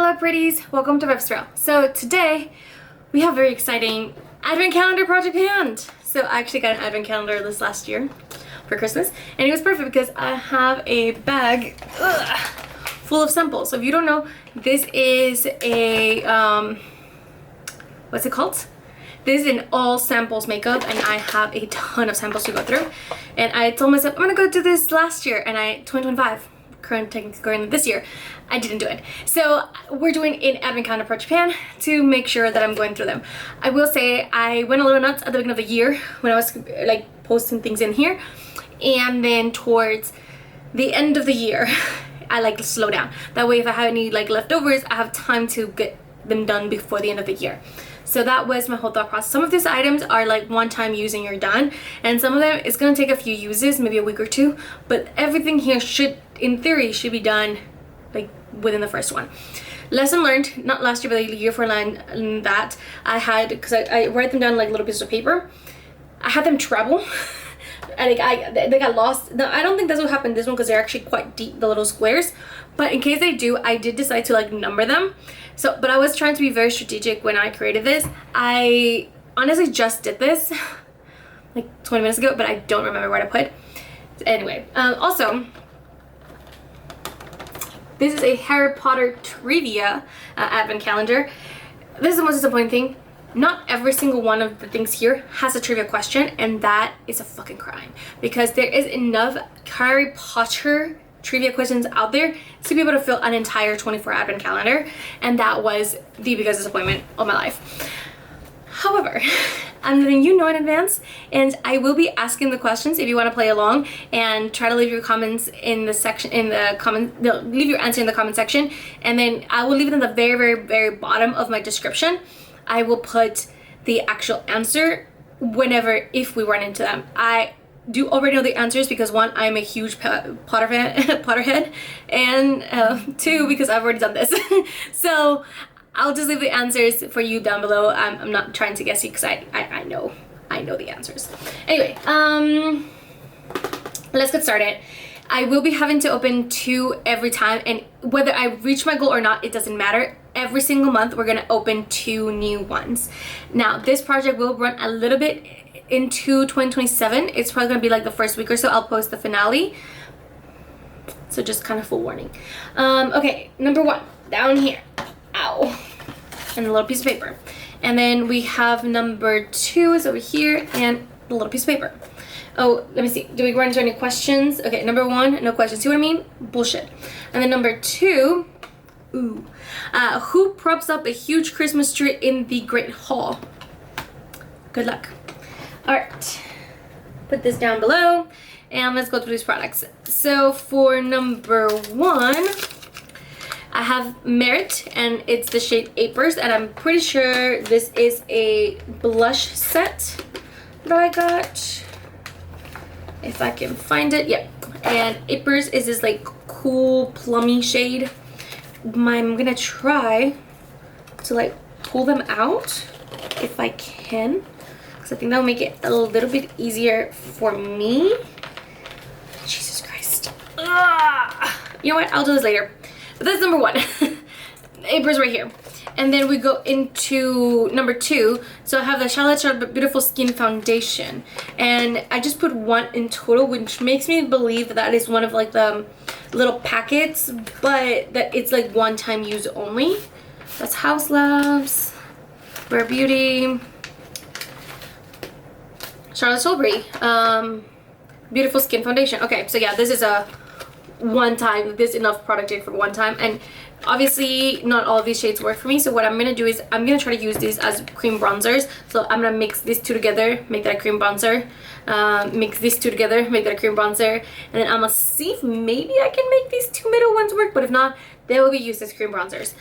Hello pretties, welcome to Webstro. So today we have a very exciting advent calendar project at hand. So I actually got an advent calendar this last year for Christmas and it was perfect because I have a bag full of samples. So if you don't know, this is a what's it called? This is an all samples makeup and I have a ton of samples to go through. And I told myself I'm gonna go do this last year and 2025. Currently this year, I didn't do it. So we're doing an advent calendar for Japan to make sure that I'm going through them. I will say I went a little nuts at the beginning of the year when I was like posting things in here, and then towards the end of the year I like to slow down. That way if I have any like leftovers, I have time to get them done before the end of the year. So that was my whole thought process. Some of these items are like one time use and you're done, and some of them it's gonna take a few uses, maybe a week or two, but everything here should, in theory, should be done like within the first one. Lesson learned, not last year but the year for that, I had, because I write them down like little pieces of paper, I had them travel. They got lost. No, I don't think that's what happened this one because they're actually quite deep, the little squares, but in case they do, I did decide to like number them. So but I was trying to be very strategic when I created this. I honestly just did this like 20 minutes ago, but I don't remember where to put. Anyway, also this is a Harry Potter trivia advent calendar. This is the most disappointing thing. Not every single one of the things here has a trivia question, and that is a fucking crime because there is enough Harry Potter trivia questions out there to be able to fill an entire 24 advent calendar, and that was the biggest disappointment of my life. However, I'm letting you know in advance, and I will be asking the questions if you want to play along and try to leave your comments in the section, leave your answer in the comment section, and then I will leave it in the very bottom of my description. I will put the actual answer whenever, if we run into them. I do already know the answers because one, I'm a huge Potterhead, and two, because I've already done this. So I'll just leave the answers for you down below. I'm not trying to guess you because I know the answers. Anyway, let's get started. I will be having to open 2 every time, and whether I reach my goal or not, it doesn't matter. Every single month we're gonna open 2 new ones. Now this project will run a little bit into 2027. It's probably gonna be like the first week or so. I'll post the finale, so just kind of full warning. Okay, number 1 down here, ow, and a little piece of paper, and then we have number 2 is over here and a little piece of paper. Oh, let me see. Do we run into any questions? Okay, number 1, no questions. See what I mean? Bullshit. And then number 2, ooh. Who props up a huge Christmas tree in the Great Hall? Good luck. Alright. Put this down below and let's go through these products. So for number 1, I have Merit and it's the shade Apers, and I'm pretty sure this is a blush set that I got. If I can find it, yeah. And Apers is this like cool plummy shade. I'm gonna try to like pull them out if I can, because I think that'll make it a little bit easier for me. Jesus Christ. Ugh. You know what? I'll do this later. But that's number 1. Apers right here. And then we go into number 2. So I have the Charlotte Beautiful Skin Foundation, and I just put 1 in total, which makes me believe that that is one of like the little packets, but that it's like one-time use only. That's House Labs, Rare Beauty, Charlotte Tilbury, Beautiful Skin Foundation. Okay, so yeah, this is a one-time, this is enough product for one time, and obviously not all of these shades work for me, so what I'm gonna do is I'm gonna try to use these as cream bronzers. So I'm gonna mix these 2 together, make that a cream bronzer, mix these 2 together, make that a cream bronzer, and then I'm gonna see if maybe I can make these 2 middle ones work, but if not, they will be used as cream bronzers.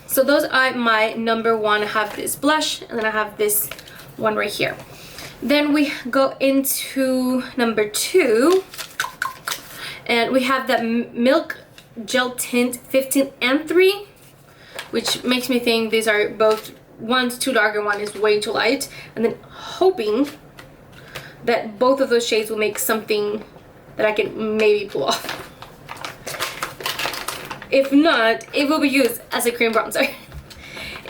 So those are my number 1. I have this blush, and then I have this one right here. Then we go into number 2, and we have that Milk Gel Tint 15 and 3, which makes me think these are both, one's too dark and one is way too light, and then hoping that both of those shades will make something that I can maybe pull off. If not, it will be used as a cream bronzer.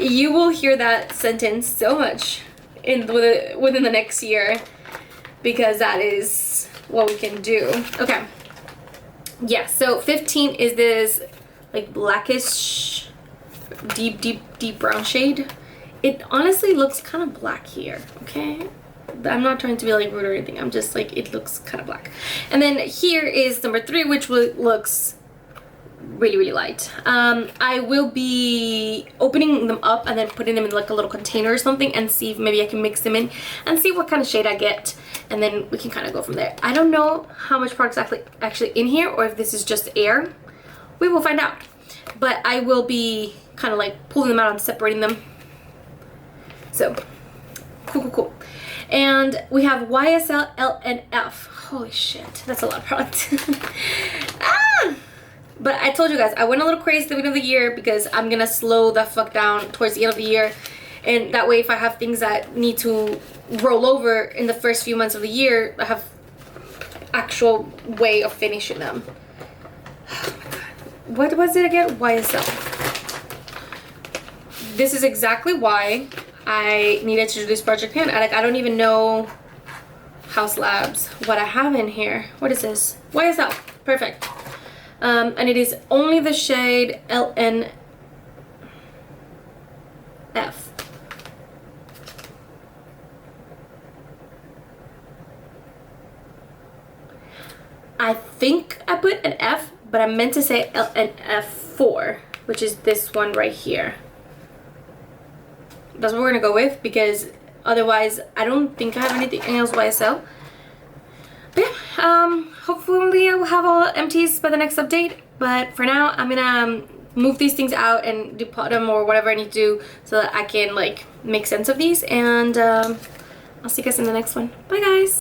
You will hear that sentence so much within the next year, because that is what we can do. Okay. Yeah, so 15 is this like blackish, deep brown shade. It honestly looks kind of black here, okay? I'm not trying to be like rude or anything. I'm just like, it looks kind of black. And then here is number 3, which looks really light. I will be opening them up and then putting them in like a little container or something, and see if maybe I can mix them in and see what kind of shade I get, and then we can kind of go from there. I don't know how much product actually in here, or if this is just air. We will find out. But I will be kind of like pulling them out and separating them. So cool. And we have YSL, L, and F. Holy shit, that's a lot of product. But I told you guys, I went a little crazy at the beginning of the year because I'm gonna slow the fuck down towards the end of the year. And that way, if I have things that need to roll over in the first few months of the year, I have actual way of finishing them. Oh my god. What was it again? YSL. This is exactly why I needed to do this project again. I don't even know House Labs what I have in here. What is this? YSL. Perfect. And it is only the shade LNF. I think I put an F, but I meant to say LNF4, which is this one right here. That's what we're gonna go with, because otherwise I don't think I have anything else YSL. But yeah, hopefully I will have all empties by the next update. But for now, I'm gonna move these things out and depot them or whatever I need to do so that I can like make sense of these. And I'll see you guys in the next one. Bye guys.